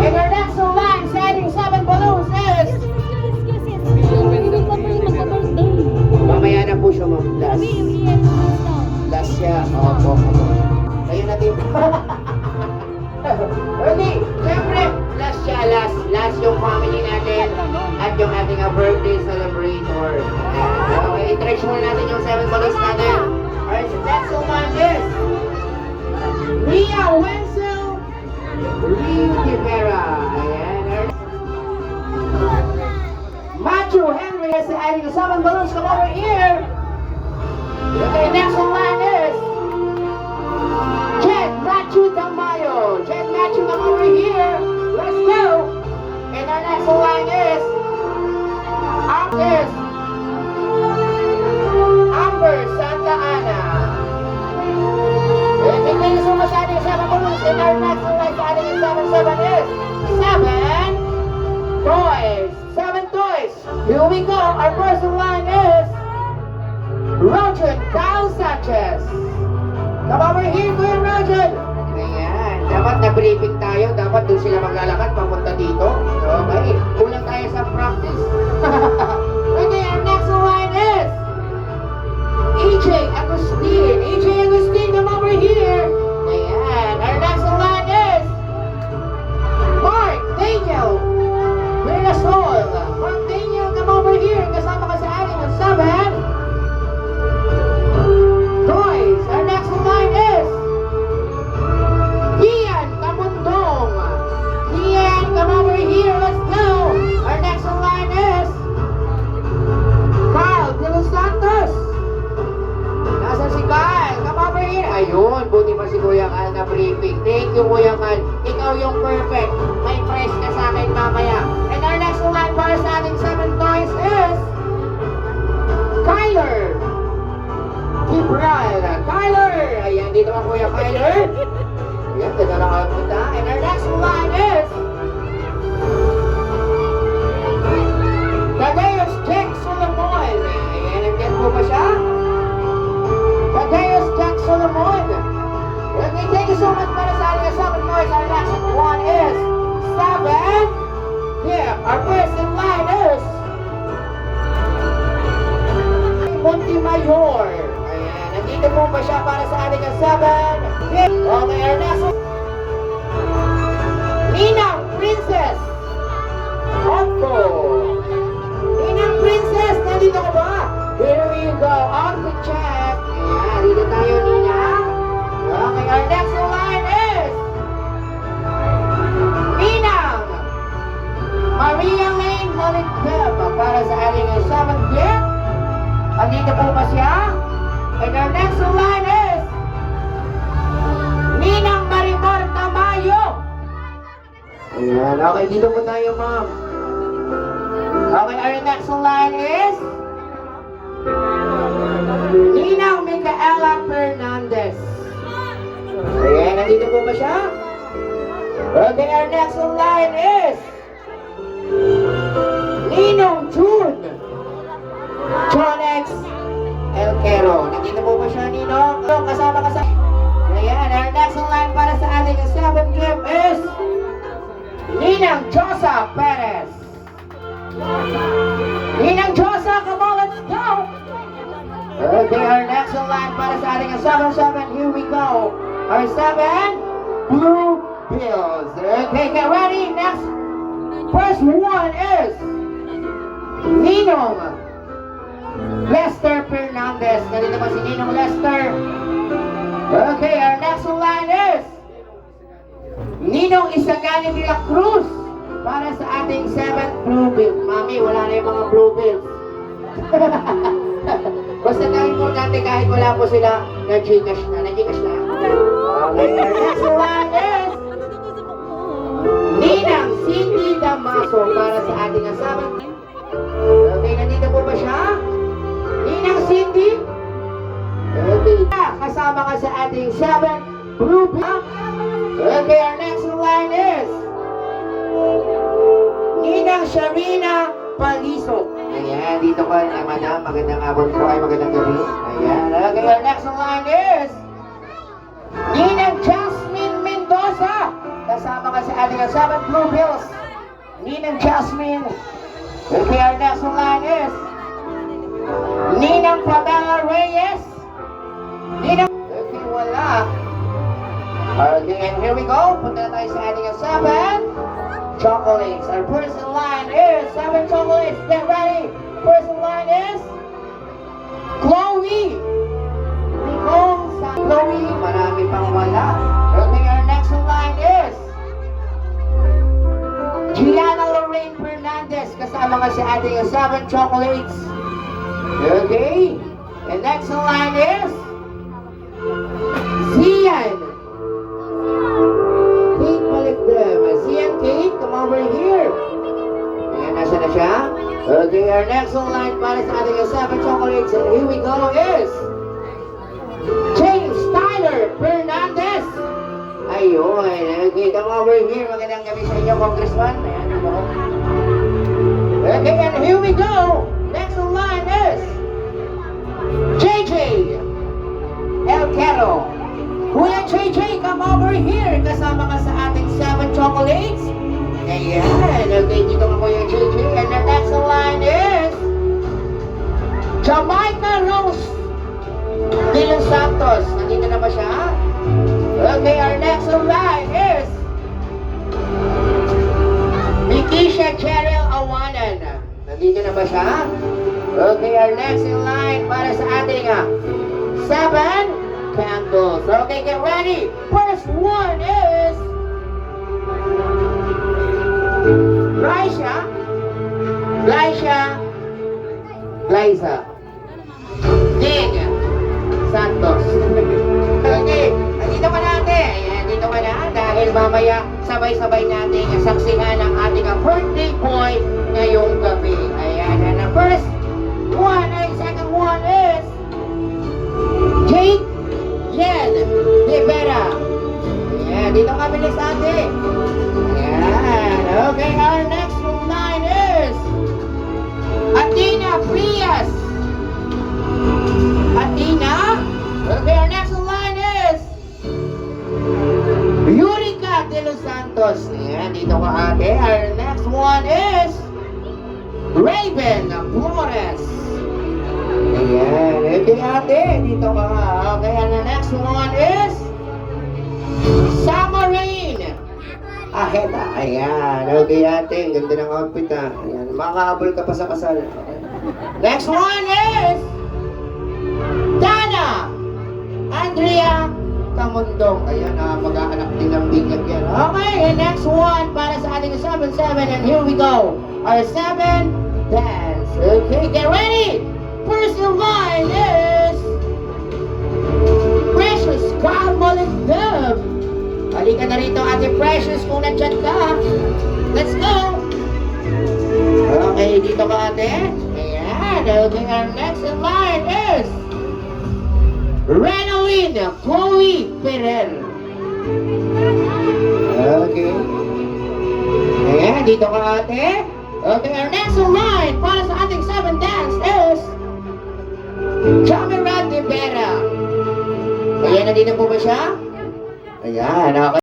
And our next in line, setting 7 balloons is... Mamaya na po siya, ma'am. Last siya. Opo. Kayo na din. Okay, siyempre, last siya, last yung family natin at yung ating birthday celebrator. Okay, i-stretch muna natin yung 7 balloons natin. Alright, so next one is Mia Wenzel Rivera. Ayan. Matthew Henry is adding 7 balloons. Come over here. Okay, next one is Jet Matthew Tamayo. Jet Matthew, come over here. Let's go. And our next one is Amber Santa Ana. And thank you so much adding 7 balloons. And our next one adding 7 is 7 toys. 7 toys. Here we go. Our first one is Roger Kyle Sanchez. Come over here, Kuya Roger. Ayan. Dapat na-briefing tayo. Dapat doon sila maglalakad papunta dito. Okay. Kulang tayo sa practice. Okay, our next one is AJ Agustin. AJ Agustin, come over here. Ayan. Our next one is Mark Daniel Mirasol. Mark Daniel, come over here. Kasama ka sa akin ng 7 toys. Our next one is Kian Camundong. Kian, come over here. Let's go. Our next one is Carl De Los Santos. Nasaan si Carl? Come over here. Ayun, buti pa si Kuya Carl na briefing. Thank you, Kuya Carl. Ikaw yung perfect. May price ka sa akin mamaya. And our next one para sa ating 7 toys is Kyler Gibral. Kyler! Ayan, dito ang Kuya Kyler. Ayan, dito na nakapunta. And our next one is Tadeus Jack Solomon. Ayan, nandiyan po ba siya? Tadeus Jack Solomon. Okay, thank you so much para sa ating 7 toys. Our next one is 7. Yeah, our first in line is Montemayor. Ayan, nandito po ba siya para sa ating 7? Okay, our next one. Ninang Princess Otto. Ninang Princess, nandito ka ba? Here we go, on the chat. Ayan, dito tayo, Ninang. Okay, our next line is Ninang Maria Lane Holingham para sa ating 7th gift. Andito po ba siya? And our next line is Ninang Marimar Tamayo. Ayan, okay, dito po tayo, ma'am. Okay, our next line is Ninang Micaela Fernandez. Ayan, nandito po ba siya? Okay, our next line is Ninong June Jonex Elquero. Nandito po ba siya, Ninong? Kasama ka sa... Ayan, our next line para sa ating 7th gift is Ninang Josa Perez. Ninang Josa, come on, let's go! Okay, our next line para sa ating 7-7. Here we go. Our 7 blue bills. Okay, get ready. Next. First one is Ninong Lester Fernandez. Nandito ba si Ninong Lester? Okay, our next line is Ninong Isagani de la Cruz para sa ating 7th blue bill. Mami, wala na yung mga blue bills. Basta na importante kahit wala po sila na Gcash na. Na-Gcash na. Okay, our next one is Ninang Cindy Damaso para sa ating 7th. Okay, nandito po ba siya? Ninang Cindy? Okay, kasama ka sa ating 7th blue bill. Okay, our next line is Ninang Sharina Paliso. Ayan, dito ko madam, magandang hapon po ay magandang gabi. Ayan, okay, our next line is Ninang Jasmine Mendoza. Kasama ka sa ating 7 Blue Bills, Ninang Jasmine. Okay, our next in line is Ninang Pabella Reyes. Ninang... Okay, wala. Okay, and here we go. Punta na tayo sa ating 7 chocolates. Our first in line is 7 chocolates. Get ready. First in line is Chloe. Chloe, marami pang wala. Okay, our next in line is Gianna Lorraine Fernandez. Kasama ka sa ating 7 chocolates. Okay, and next in line is Zian. Kate Malikdem. Zian, Kate, come over here. Ayan, nasa na siya? Okay, our next in line para sa ating 7 chocolates. And here we go is James Tyler Fernandez. Ayun. Okay, come over here. Magandang gabi sa inyo, Congressman. Ayan, ito. Okay, and here we go. Next in line is JJ Elquero. Kuya JJ, come over here. Kasama ka sa ating 7 chocolates. Ayan. Okay, dito ka Kuya JJ. And the next in line is Jamaica Rose De Los Santos. Nandito na ba siya? Okay, our next in line is Mikisha Cheryl Awanan. Nandito na ba siya? Okay, our next in line para sa ating 7 candles. Okay, get ready. First one is Liza Ding Santos. Okay, nandito ka natin. Ayan, dito ka na. Dahil mamaya sabay-sabay natin saksihan ang ating birthday boy ngayong gabi. Ayan, and the first one and second one is Jake Jen Rivera. Ayan, dito ka bilis ate. Ayan, okay, our next line is Athena Frias. Athena. Okay, our next line is Yurika De Los Santos. Ayan, dito ka ate. Our next one is Raven Flores. Ayan, okay ate. Dito ka. Okay, and the next one is Summerrain Aheta. Ayan, okay ate. Ganda ng outfit ha. Ayan, makahabol ka pa sa kasal. Okay. Next one is Dana Andrea Camundong. Ayan, mag-aanak din ng binyag yan. Okay, and next one para sa ating 7-7. And here we go. Our 7 dance. Okay, get ready. First in line is Precious Carl Molindem. Halika na rito, Ate Precious, kung nandyan ka. Let's go. Okay, dito ka ate. Ayan, okay, our next in line is Renalyn Chloe Ferrer. Okay. Ayan, dito ka ate. Okay, our next in line para sa ating 7 dance is Chamira Rivera. Ayan, nandito po ba siya? Ayan, okay.